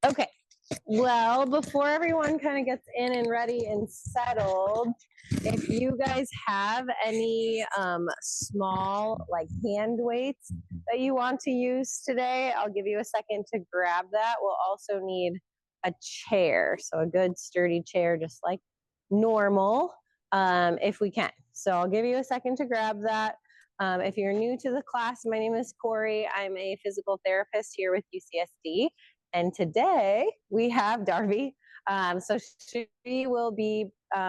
Okay, well, before everyone kind of gets in and ready and settled, if you guys have any small like hand weights that you want to use today, I'll give you a second to grab that. We'll also need a chair, so a good sturdy chair just like normal, if we can. So I'll give you a second to grab that. If you're new to the class, my name is Corey. I'm a physical therapist here with UCSD. And today we have Darby. So she will be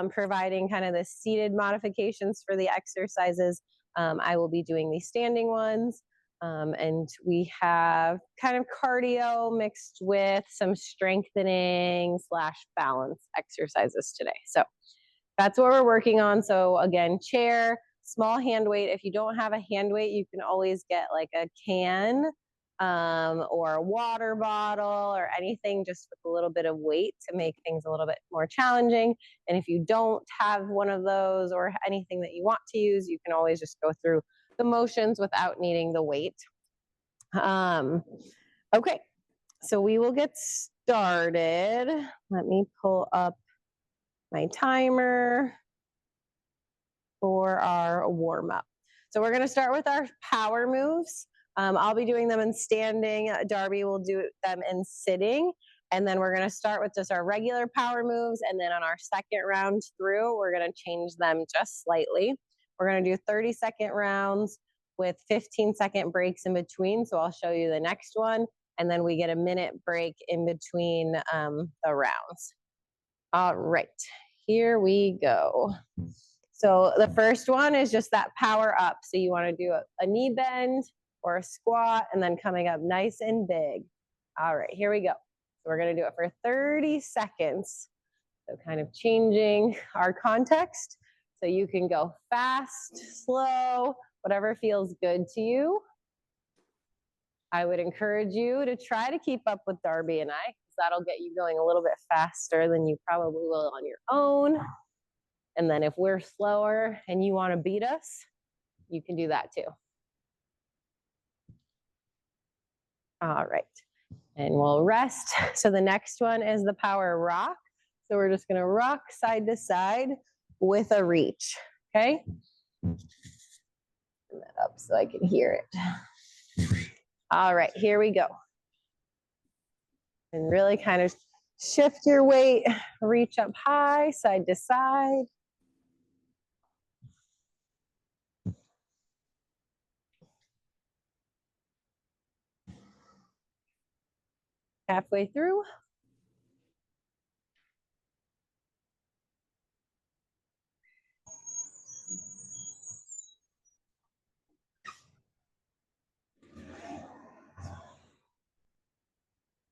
providing kind of the seated modifications for the exercises. I will be doing the standing ones. And we have kind of cardio mixed with some strengthening / balance exercises today. So that's what we're working on. So again, chair, small hand weight. If you don't have a hand weight, you can always get like a can or a water bottle or anything just with a little bit of weight to make things a little bit more challenging. And if you don't have one of those or anything that you want to use, you can always just go through the motions without needing the weight. Okay, so we will get started. Let me pull up my timer for our warm-up. So we're going to start with our power moves. I'll be doing them in standing. Darby will do them in sitting. And then we're going to start with just our regular power moves. And then on our second round through, we're going to change them just slightly. We're going to do 30-second rounds with 15-second breaks in between. So I'll show you the next one. And then we get a minute break in between the rounds. All right, here we go. So the first one is just that power up. So you want to do a knee bend or a squat and then coming up nice and big. All right, here we go. So we're going to do it for 30 seconds. So kind of changing our context. So you can go fast, slow, whatever feels good to you. I would encourage you to try to keep up with Darby and I, because that'll get you going a little bit faster than you probably will on your own. And then if we're slower and you want to beat us, you can do that too. All right, and we'll rest. So the next one is the power rock. So we're just going to rock side to side with a reach, okay? Turn that up so I can hear it. All right, here we go. And really kind of shift your weight, reach up high, side to side. Halfway through.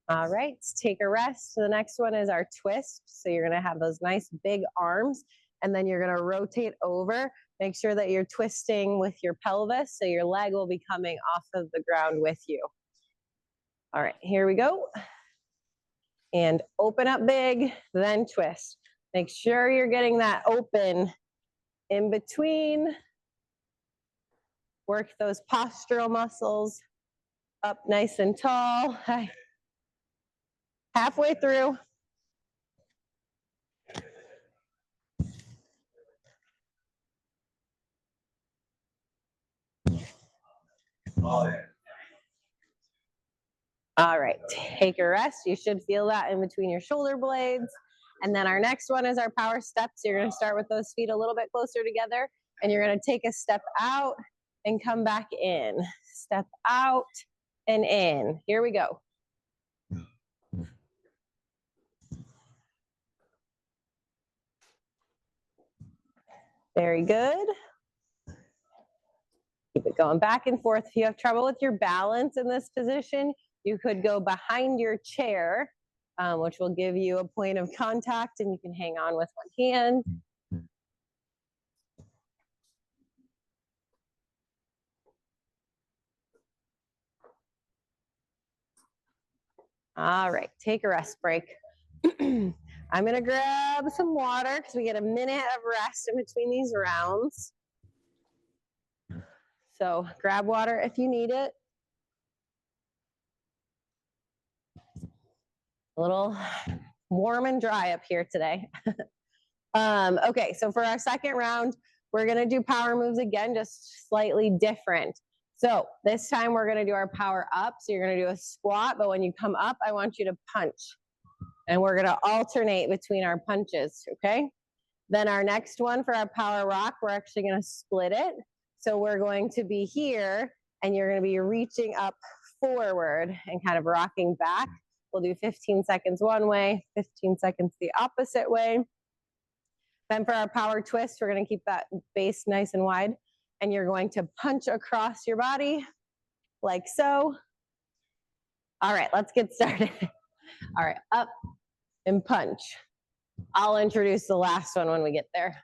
All right, let's take a rest. So the next one is our twist. So you're gonna have those nice big arms, and then you're gonna rotate over. Make sure that you're twisting with your pelvis, so your leg will be coming off of the ground with you. All right, here we go. And open up big, then twist. Make sure you're getting that open in between. Work those postural muscles up nice and tall. Halfway through. All right, take a rest. You should feel that in between your shoulder blades. And then our next one is our power steps. You're going to start with those feet a little bit closer together, and you're going to take a step out and come back in. Step out and in. Here we go. Very good. Keep it going back and forth. If you have trouble with your balance in this position, you could go behind your chair, which will give you a point of contact, and you can hang on with one hand. All right, take a rest break. I'm going to grab some water because we get a minute of rest in between these rounds. So grab water if you need it. A little warm and dry up here today. Okay, so for our second round, we're gonna do power moves again, just slightly different. So this time we're gonna do our power up. So you're gonna do a squat, but when you come up, I want you to punch. And we're gonna alternate between our punches, okay? Then our next one for our power rock, we're actually gonna split it. So we're going to be here, and you're gonna be reaching up forward and kind of rocking back. We'll do 15 seconds one way, 15 seconds the opposite way. Then for our power twist, we're gonna keep that base nice and wide, and you're going to punch across your body like so. All right, let's get started. All right, up and punch. I'll introduce the last one when we get there.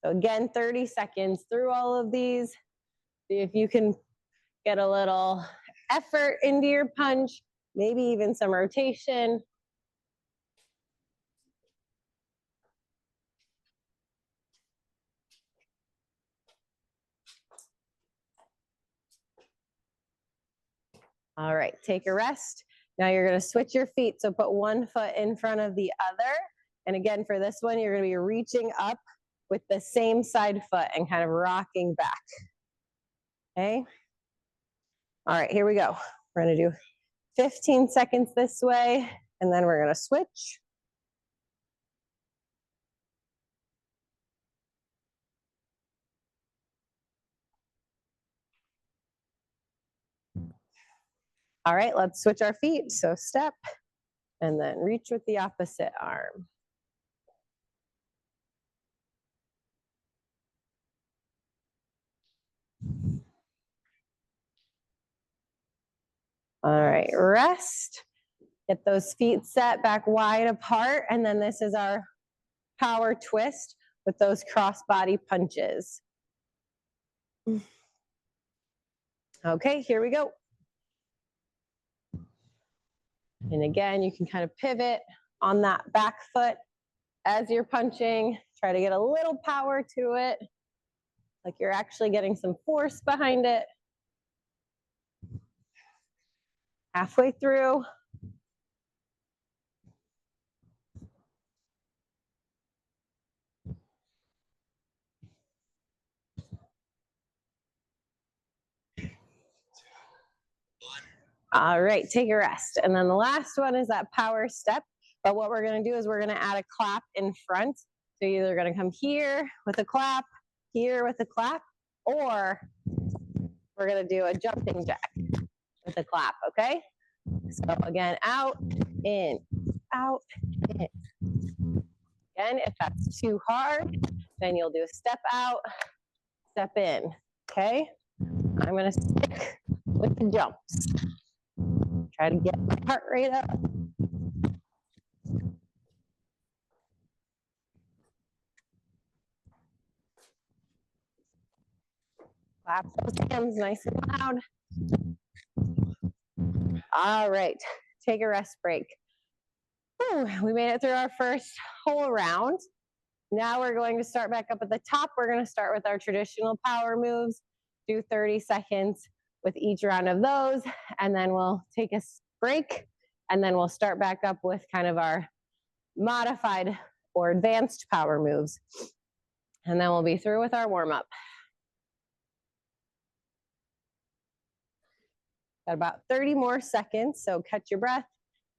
So again, 30 seconds through all of these. See if you can get a little effort into your punch, maybe even some rotation. All right, take a rest. Now you're gonna switch your feet. So put one foot in front of the other. And again, for this one, you're gonna be reaching up with the same side foot and kind of rocking back. Okay? All right, here we go. We're gonna do 15 seconds this way, and then we're gonna switch. All right, let's switch our feet. So step, and then reach with the opposite arm. All right, rest. Get those feet set back wide apart, and then this is our power twist with those cross-body punches. Okay, here we go. And again, you can kind of pivot on that back foot as you're punching. Try to get a little power to it, like you're actually getting some force behind it. Halfway through. All right, take a rest. And then the last one is that power step. But what we're gonna do is we're gonna add a clap in front. So you're either gonna come here with a clap, here with a clap, or we're gonna do a jumping jack with a clap, okay? So again, out, in, out, in. Again, if that's too hard, then you'll do a step out, step in, okay? I'm gonna stick with the jumps. Try to get my heart rate up. Clap those hands nice and loud. All right, take a rest break. Whew, we made it through our first whole round. Now we're going to start back up at the top. We're going to start with our traditional power moves, do 30 seconds with each round of those, and then we'll take a break, and then we'll start back up with kind of our modified or advanced power moves. And then we'll be through with our warm-up. Got about 30 more seconds, so catch your breath.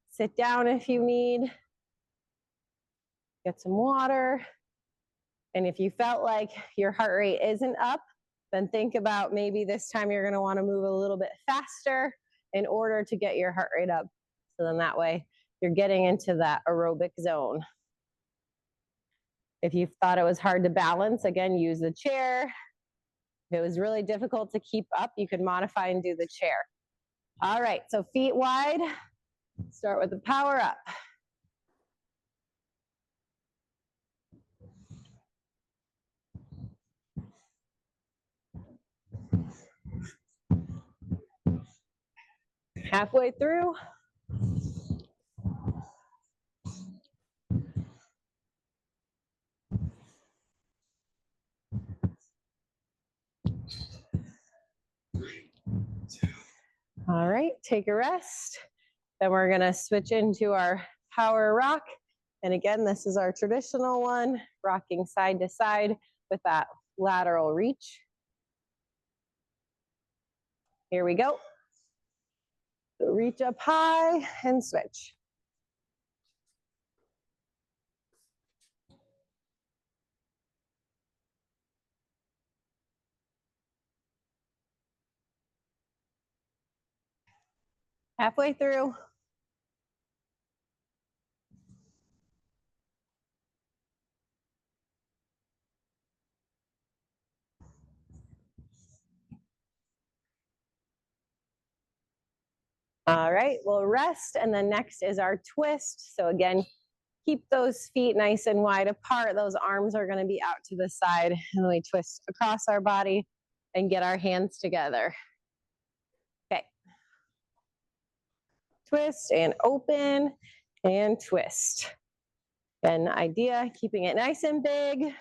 Sit down if you need. Get some water. And if you felt like your heart rate isn't up, then think about maybe this time you're gonna wanna move a little bit faster in order to get your heart rate up. So then that way you're getting into that aerobic zone. If you thought it was hard to balance, again, use the chair. If it was really difficult to keep up, you could modify and do the chair. All right, so feet wide. Start with the power up. Halfway through. All right, take a rest. Then we're gonna switch into our power rock. And again, this is our traditional one, rocking side to side with that lateral reach. Here we go. So reach up high and switch. Halfway through. All right, we'll rest, and then next is our twist. So again, keep those feet nice and wide apart. Those arms are gonna be out to the side, and then we twist across our body and get our hands together. Okay. Twist and open and twist. Again, idea, keeping it nice and big.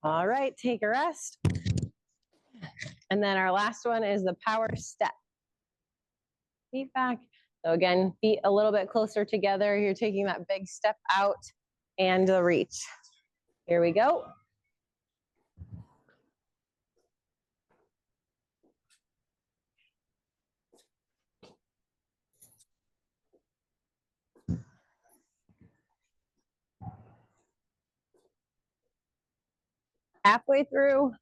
All right, take a rest. And then our last one is the power step. Feet back. So again, feet a little bit closer together. You're taking that big step out and the reach. Here we go. Halfway through.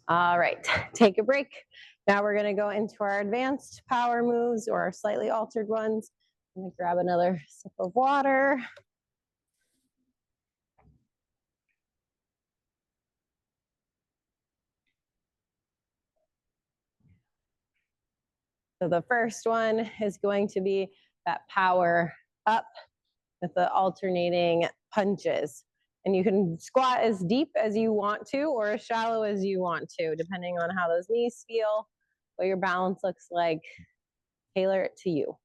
All right, take a break. Now we're gonna go into our advanced power moves or our slightly altered ones. I'm gonna grab another sip of water. So the first one is going to be that power up with the alternating punches. And you can squat as deep as you want to or as shallow as you want to, depending on how those knees feel, what your balance looks like. Tailor it to you.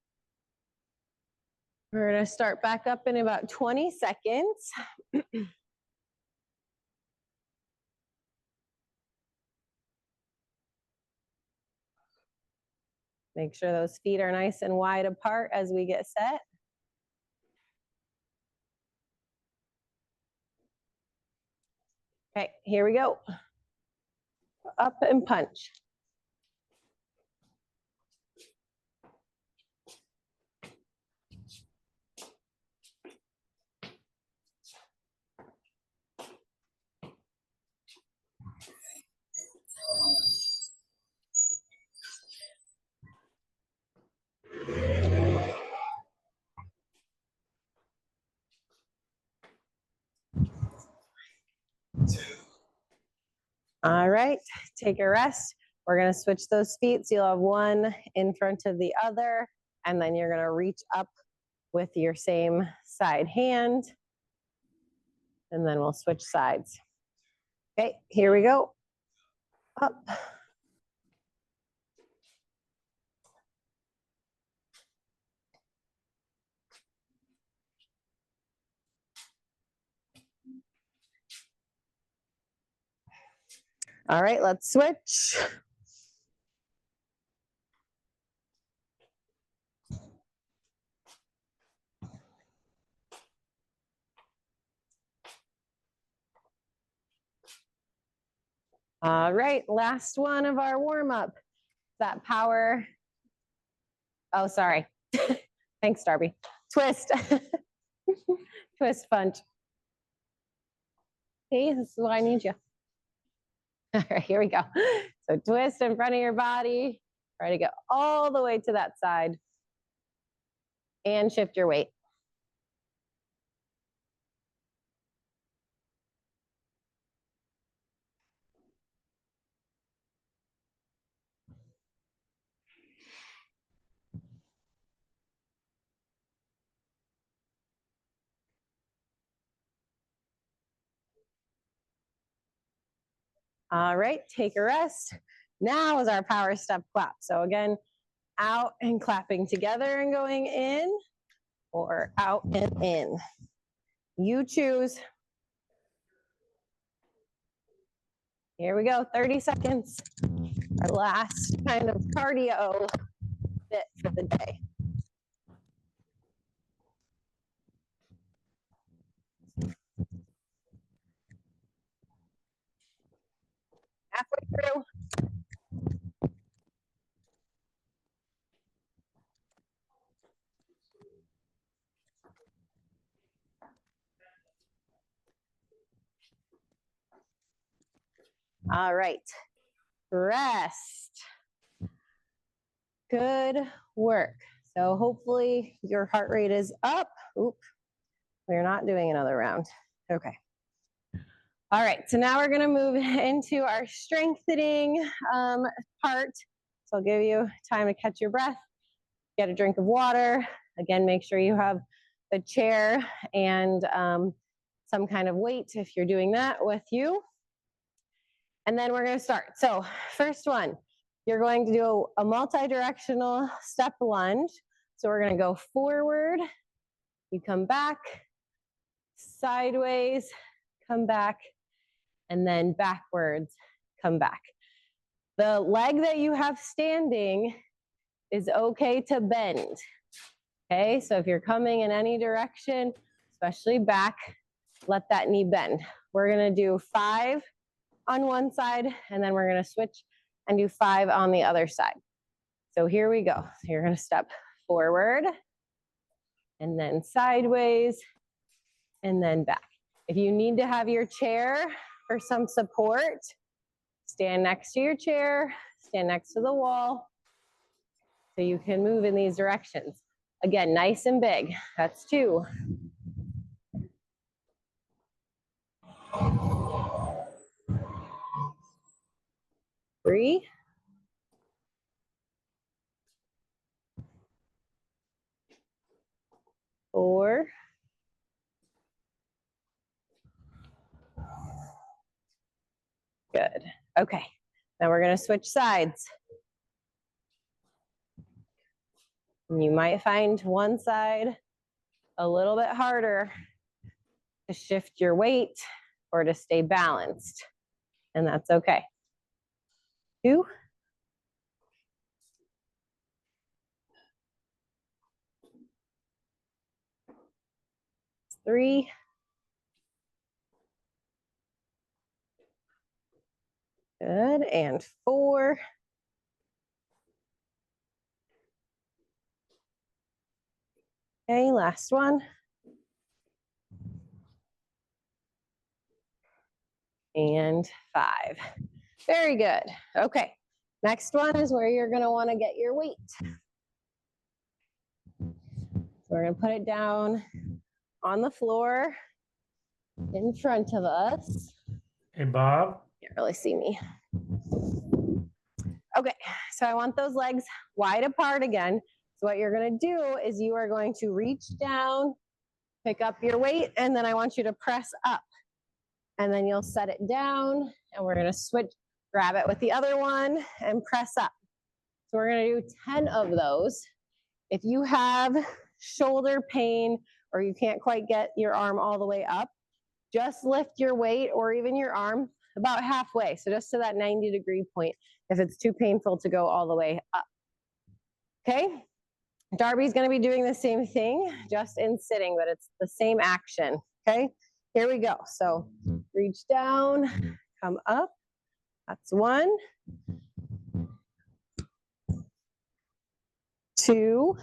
We're gonna start back up in about 20 seconds. Make sure those feet are nice and wide apart as we get set. Okay, here we go. Up and punch. All right, take a rest. We're gonna switch those feet so you'll have one in front of the other, and then you're gonna reach up with your same side hand, and then we'll switch sides. Okay, here we go. Up. All right, let's switch. All right, last one of our warm up. That power. Oh, sorry. Thanks, Darby. Twist. Twist punch. Okay, this is why I need you. All right, here we go. So twist in front of your body. Try to go all the way to that side. And shift your weight. All right, take a rest. Now is our power step clap. So again, out and clapping together and going in, or out and in. You choose. Here we go, 30 seconds. Our last kind of cardio bit for the day. Halfway through. All right, rest. Good work. So hopefully your heart rate is up. Oop, we're not doing another round. Okay. All right, so now we're gonna move into our strengthening part. So I'll give you time to catch your breath, get a drink of water. Again, make sure you have the chair and some kind of weight if you're doing that with you. And then we're gonna start. So first one, you're going to do a multi-directional step lunge. So we're gonna go forward, you come back, sideways, come back, and then backwards, come back. The leg that you have standing is okay to bend. Okay, so if you're coming in any direction, especially back, let that knee bend. We're gonna do 5 on one side, and then we're gonna switch and do 5 on the other side. So here we go. So you're gonna step forward, and then sideways, and then back. If you need to have your chair for some support, stand next to your chair, stand next to the wall, so you can move in these directions. Again, nice and big. That's 2. 3. 4. Good. Okay. Now we're going to switch sides. And you might find one side a little bit harder to shift your weight or to stay balanced. And that's okay. 2. 3. Good. And 4. Okay, last one. And 5. Very good. Okay. Next one is where you're going to want to get your weight. So we're going to put it down on the floor in front of us. Hey, Bob. Can't really see me. Okay, so I want those legs wide apart again. So what you're going to do is you are going to reach down, pick up your weight, and then I want you to press up. And then you'll set it down, and we're going to switch, grab it with the other one, and press up. So we're going to do 10 of those. If you have shoulder pain or you can't quite get your arm all the way up, just lift your weight or even your arm about halfway. So just to that 90-degree point if it's too painful to go all the way up. Okay? Darby's going to be doing the same thing, just in sitting, but it's the same action. Okay? Here we go. So reach down, come up. That's 1. 2.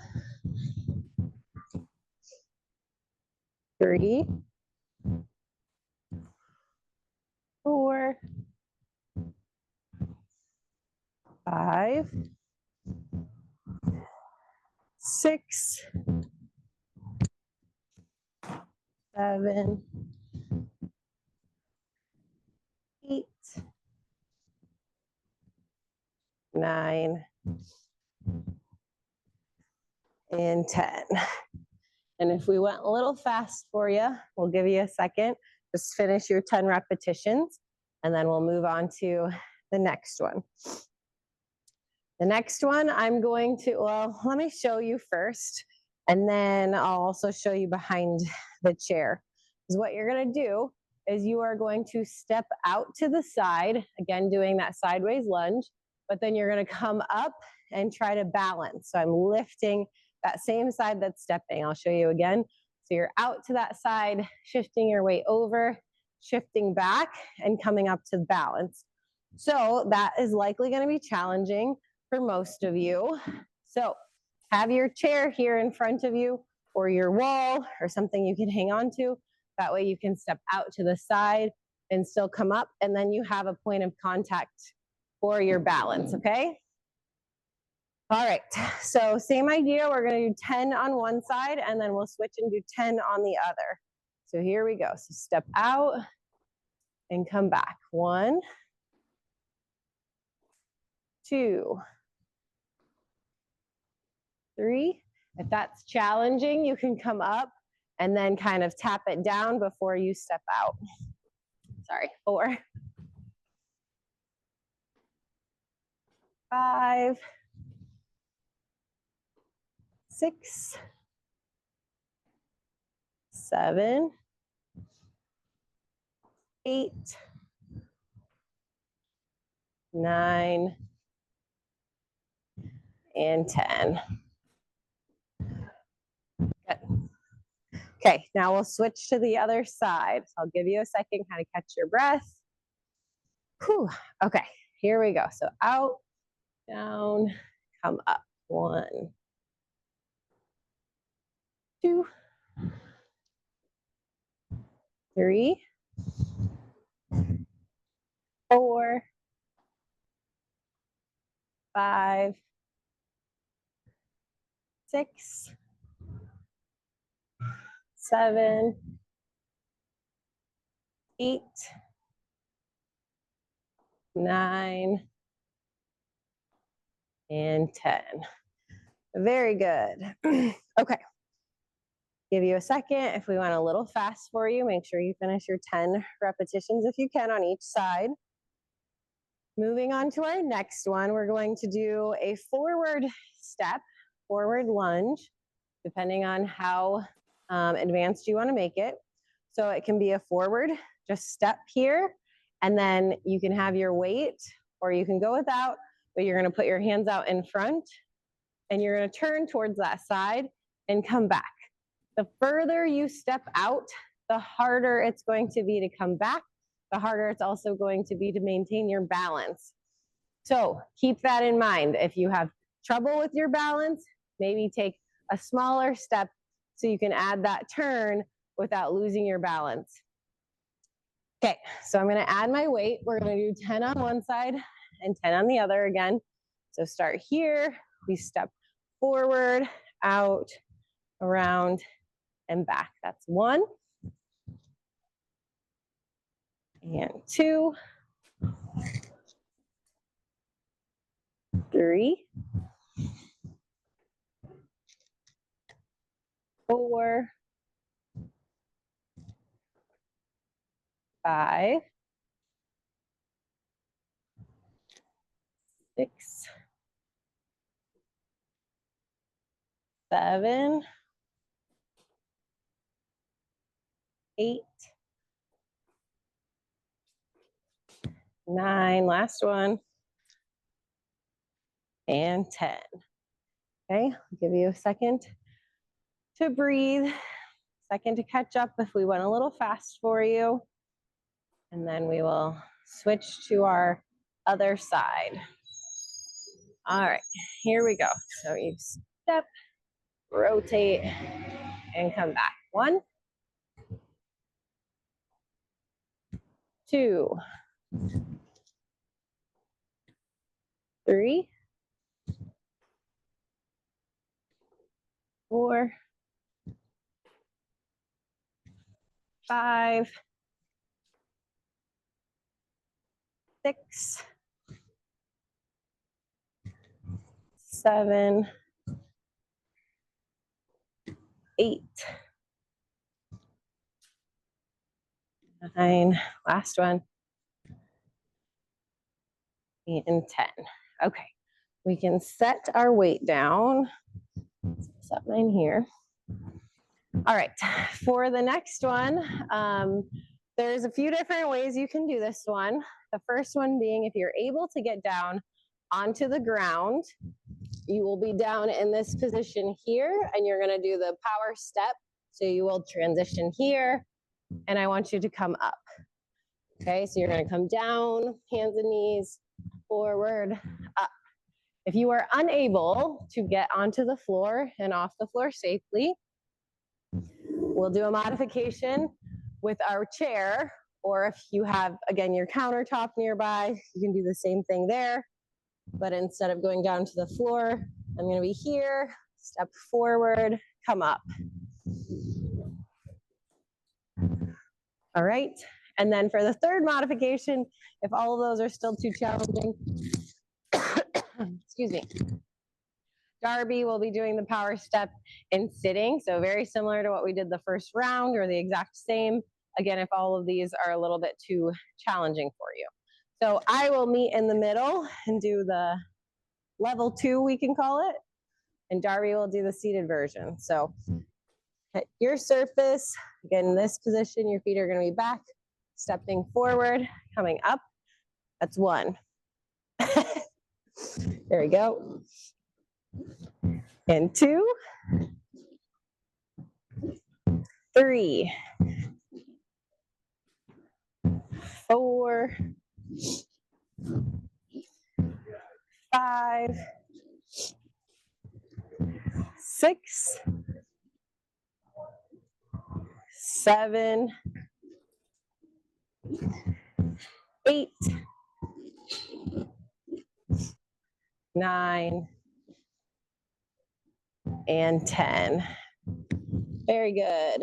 3. 4. 5. 6. 7. 8. 9. And 10. And if we went a little fast for you, we'll give you a second. Just finish your 10 repetitions. and then we'll move on to the next one. The next one I'm going to, well, let me show you first, and then I'll also show you behind the chair. Because what you're going to do is you are going to step out to the side, again, doing that sideways lunge, but then you're going to come up and try to balance. So I'm lifting that same side that's stepping. I'll show you again. So you're out to that side, shifting your weight over, shifting back, and coming up to balance. So that is likely going to be challenging for most of you. So have your chair here in front of you, or your wall, or something you can hang on to. That way you can step out to the side and still come up, and then you have a point of contact for your balance, okay? All right, so same idea. We're going to do 10 on one side, and then we'll switch and do 10 on the other. So here we go. So step out and come back. 1, 2, 3. If that's challenging, you can come up and then kind of tap it down before you step out. Sorry, 4, 5, 6, 7, 8, 9, and 10. Good. Okay, now we'll switch to the other side. So I'll give you a second, kind of catch your breath. Whew. Okay, here we go. So out, down, come up. 1, 2, 3, 4, 5, 6, 7, 8, 9, and 10. Very good. Okay. Give you a second. If we went a little fast for you, make sure you finish your 10 repetitions if you can on each side. Moving on to our next one, we're going to do a forward step, forward lunge, depending on how advanced you want to make it. So it can be a forward, just step here, and then you can have your weight, or you can go without, but you're going to put your hands out in front, and you're going to turn towards that side and come back. The further you step out, the harder it's going to be to come back, the harder it's also going to be to maintain your balance. So keep that in mind. If you have trouble with your balance, maybe take a smaller step so you can add that turn without losing your balance. Okay, so I'm going to add my weight. We're going to do 10 on one side and 10 on the other again. So start here. We step forward, out, around, and back. That's 1. And 2. 3. 4. 5. 6. 7. 8. 9. Last one. And 10. Okay, I'll give you a second to breathe, second to catch up if we went a little fast for you. And then we will switch to our other side. All right, here we go. So you step, rotate, and come back. 1, 2, 3, 4, 5, 6, 7, 8, 9, last one, and 10. Okay, we can set our weight down. Set mine here. All right, for the next one, there's a few different ways you can do this one. The first one being if you're able to get down onto the ground, you will be down in this position here, and you're gonna do the power step. So you will transition here, and I want you to come up. Okay, so you're gonna come down, hands and knees, forward, up. If you are unable to get onto the floor and off the floor safely, we'll do a modification with our chair, or if you have, again, your countertop nearby, you can do the same thing there. But instead of going down to the floor, I'm gonna be here, step forward, come up. All right, and then for the third modification, if all of those are still too challenging, excuse me, Darby will be doing the power step in sitting, so very similar to what we did the first round, or the exact same. Again, if all of these are a little bit too challenging for you. So I will meet in the middle and do the level 2, we can call it, and Darby will do the seated version. So at your surface, again, in this position, your feet are gonna be back, stepping forward, coming up. That's 1. There we go. And 2, 3, 4, 5, 6, 7, 8, 9, and 10. Very good.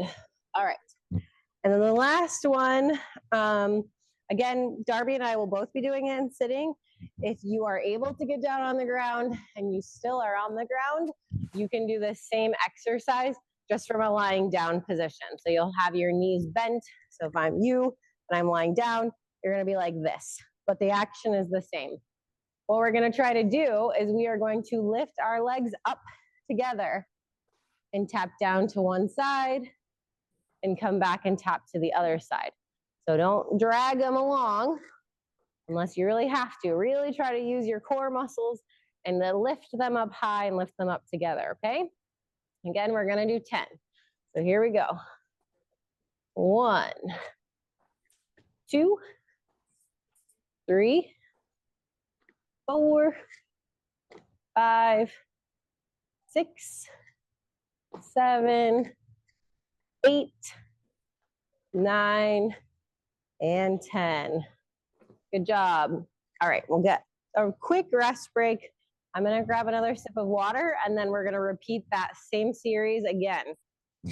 All right. And then the last one, again, Darby and I will both be doing it in sitting. If you are able to get down on the ground and you still are on the ground, you can do the same exercise just from a lying down position. So you'll have your knees bent. So if I'm you and I'm lying down, you're gonna be like this, but the action is the same. What we're gonna try to do is we are going to lift our legs up together and tap down to one side and come back and tap to the other side. So don't drag them along unless you really have to. Really try to use your core muscles and then lift them up high and lift them up together, okay? Again, we're gonna do 10. So here we go. 1, 2, 3, 4, 5, 6, 7, 8, 9, and 10. Good job. All right, we'll get a quick rest break. I'm gonna grab another sip of water, and then we're gonna repeat that same series again.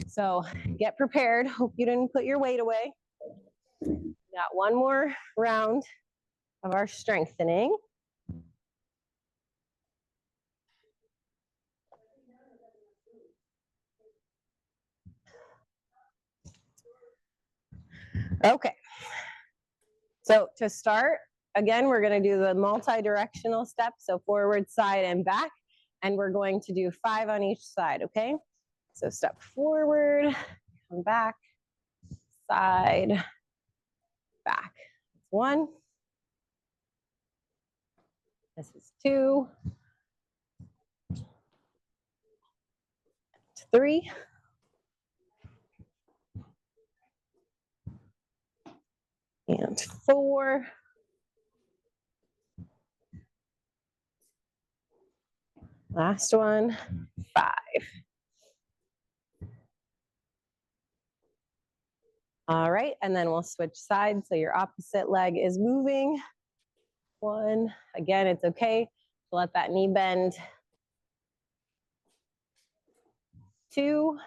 So get prepared. Hope you didn't put your weight away. Got one more round of our strengthening. Okay. So to start, again, we're going to do the multi-directional step. So forward, side, and back. And we're going to do 5 on each side, okay? So step forward, come back, side, back. 1. This is 2. 3. And 4. Last one, 5. All right, and then we'll switch sides so your opposite leg is moving. 1, again, it's okay to let that knee bend. 2.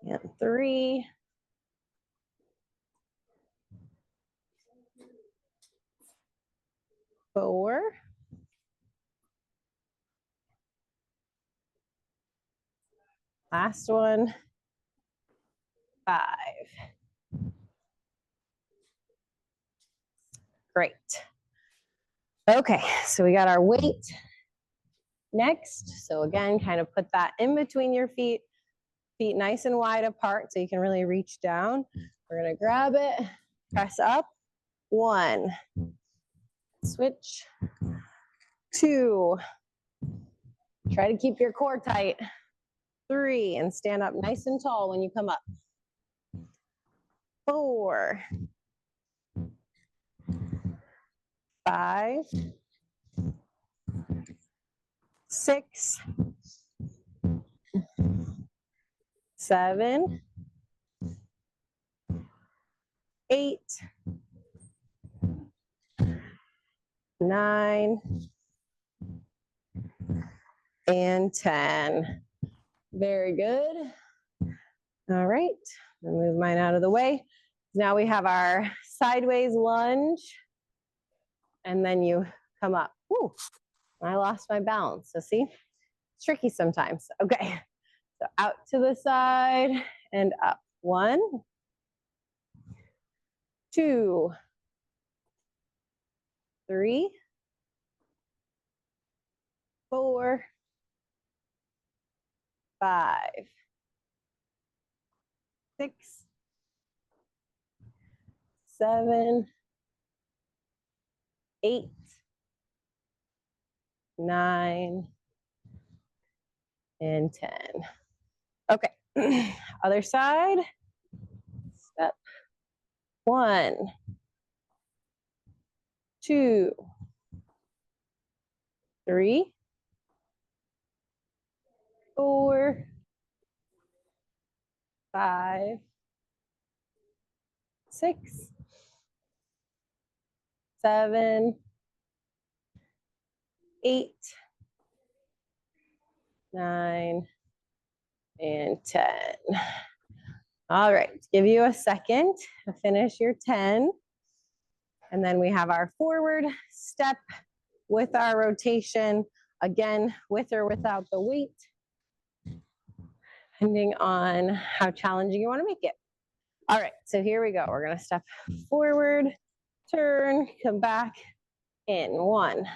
And 3. 4. Last one, 5. Great. Okay, so we got our weight next. So again, kind of put that in between your feet, feet nice and wide apart so you can really reach down. We're gonna grab it, press up, 1, switch, 2, try to keep your core tight, 3, and stand up nice and tall when you come up, 4, 5, 6, 7, 8, 9, and 10. Very good. All right, I'll move mine out of the way. Now we have our sideways lunge, and then you come up. Woo, I lost my balance, so see, it's tricky sometimes. Okay, so out to the side and up. 1, 2, 3, 4, 5, 6, 7, 8, 9, and 10. Okay, other side. Step. 1, 2, 3, 4, 5, 6, 7, 8, 9, and 10. All right, give you a second to finish your 10. And then we have our forward step with our rotation, again, with or without the weight, depending on how challenging you want to make it. All right, so here we go. We're going to step forward, turn, come back in. 1,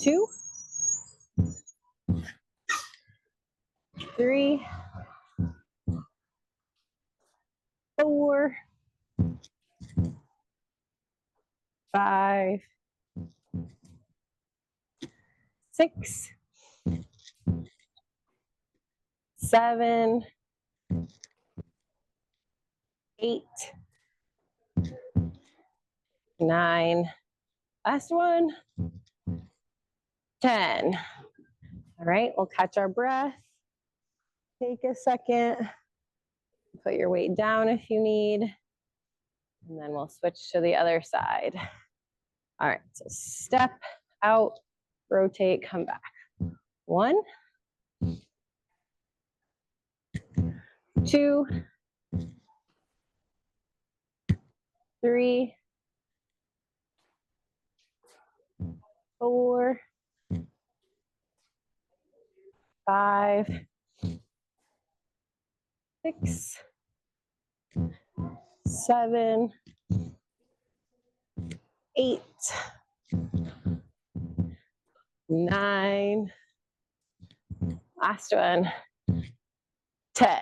2, 3, 4, 5, 6, 7, 8, 9, last one, 10. All right, we'll catch our breath. Take a second. Put your weight down if you need. And then we'll switch to the other side. All right, so step out, rotate, come back. 1, 2, 3, 4, 5, 6, 7, 8, 9, last one, 10.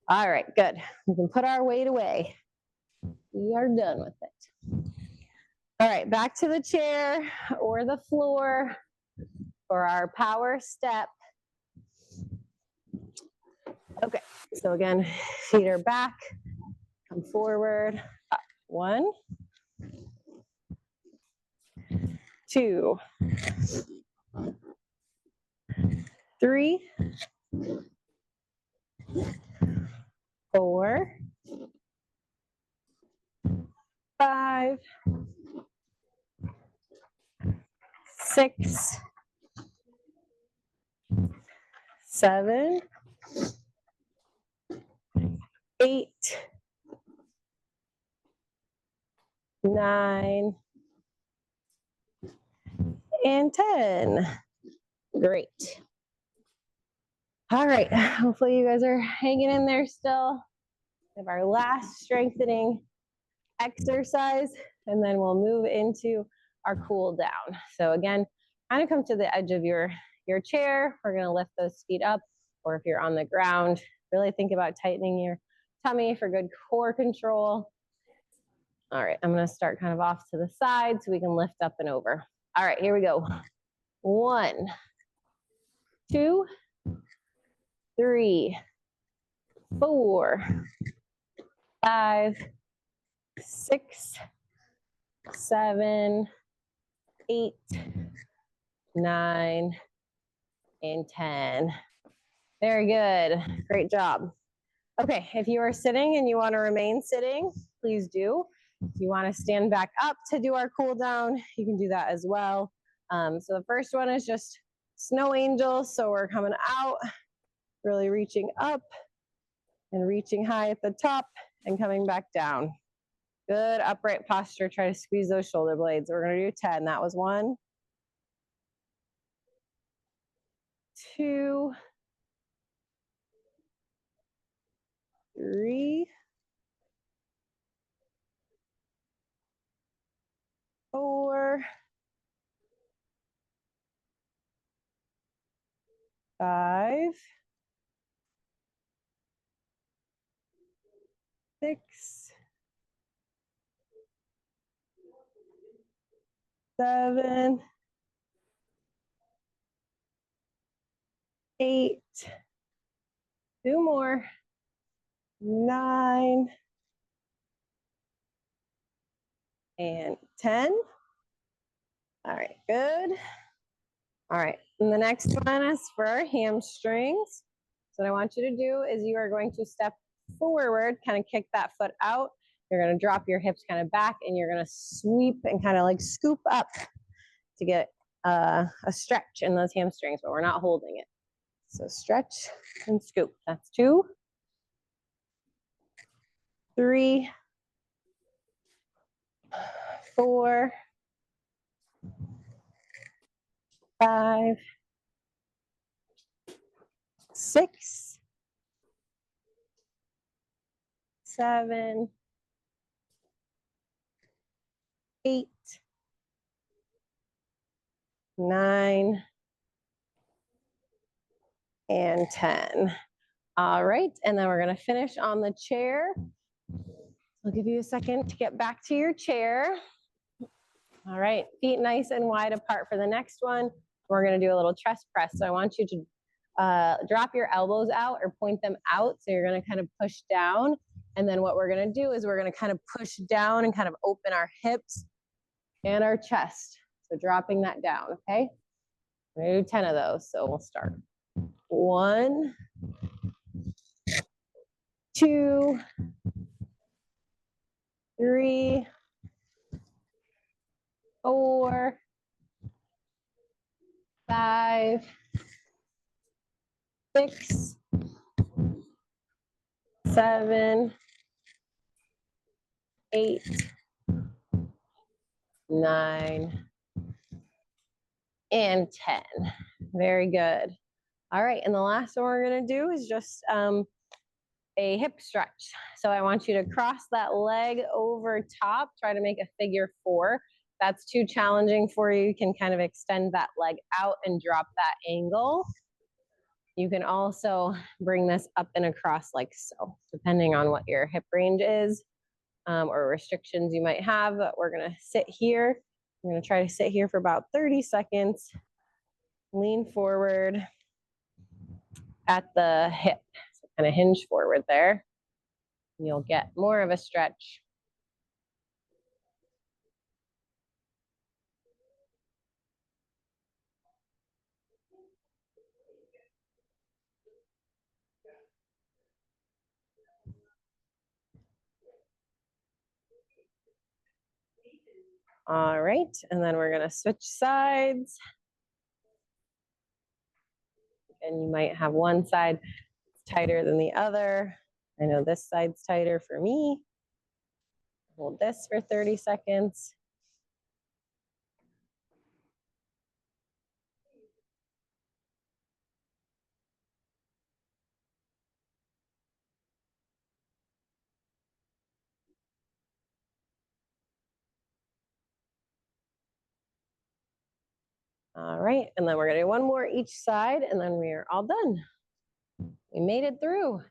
All right, good. We can put our weight away. We are done with it. All right, back to the chair or the floor for our power step. Okay, so again, feet are back, come forward, up. 1, 2, 3, 4, 5, 6, 7, 8, 9, and 10. Great. All right, hopefully you guys are hanging in there still. We have our last strengthening exercise, and then we'll move into our cool down. So again, kind of come to the edge of your chair. We're gonna lift those feet up, or if you're on the ground, really think about tightening your tummy for good core control. All right, I'm gonna start kind of off to the side so we can lift up and over. All right, here we go. 1, 2, 3, 4, 5, 6, 7, 8, 9, and 10. Very good. Great job. Okay, if you are sitting and you want to remain sitting, please do. If you want to stand back up to do our cool down, you can do that as well. So the first one is just snow angels. So we're coming out, really reaching up and reaching high at the top and coming back down. Good upright posture. Try to squeeze those shoulder blades. We're going to do 10. That was 1, 2, 3, 4, 5, 6, 7, 8, 2 more, 9, and 10. All right, good. All right, and the next one is for our hamstrings. So what I want you to do is you are going to step forward, kind of kick that foot out. You're going to drop your hips kind of back, and you're going to sweep and kind of like scoop up to get a stretch in those hamstrings, but we're not holding it. So stretch and scoop. That's 2, 3, 4, 5, 6, 7, 8, 9, and 10. All right, and then we're gonna finish on the chair. I'll give you a second to get back to your chair. All right, feet nice and wide apart for the next one. We're gonna do a little chest press. So I want you to drop your elbows out or point them out. So you're gonna kind of push down. And then what we're gonna do is we're gonna kind of push down and kind of open our hips and our chest. So dropping that down, okay? We're gonna do 10 of those, so we'll start. 1, 2, 3, 4, 5, 6, 7, 8, 9, and 10. Very good. All right, and the last one we're gonna do is just a hip stretch. So I want you to cross that leg over top, try to make a figure 4. If that's too challenging for you, you can kind of extend that leg out and drop that angle. You can also bring this up and across like so, depending on what your hip range is or restrictions you might have. But we're gonna sit here. I'm gonna try to sit here for about 30 seconds. Lean forward at the hip. So kind of hinge forward there. You'll get more of a stretch. All right, and then we're gonna switch sides. And you might have one side tighter than the other. I know this side's tighter for me. Hold this for 30 seconds. All right, and then we're gonna do one more each side, and then we're all done. We made it through.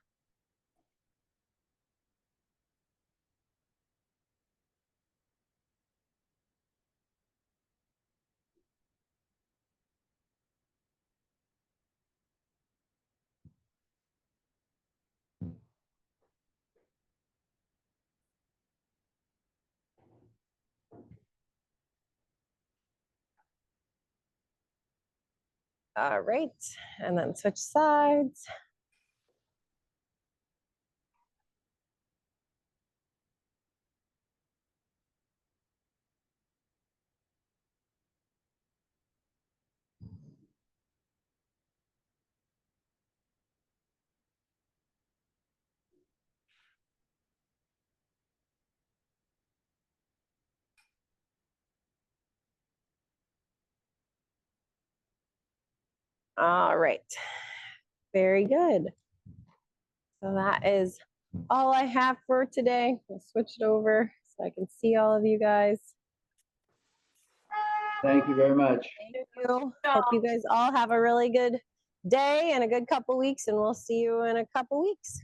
All right, and then switch sides. All right, very good. So that is all I have for today. I'll switch it over so I can see all of you guys. Thank you very much. Thank you. Hope you guys all have a really good day and a good couple weeks, and we'll see you in a couple weeks.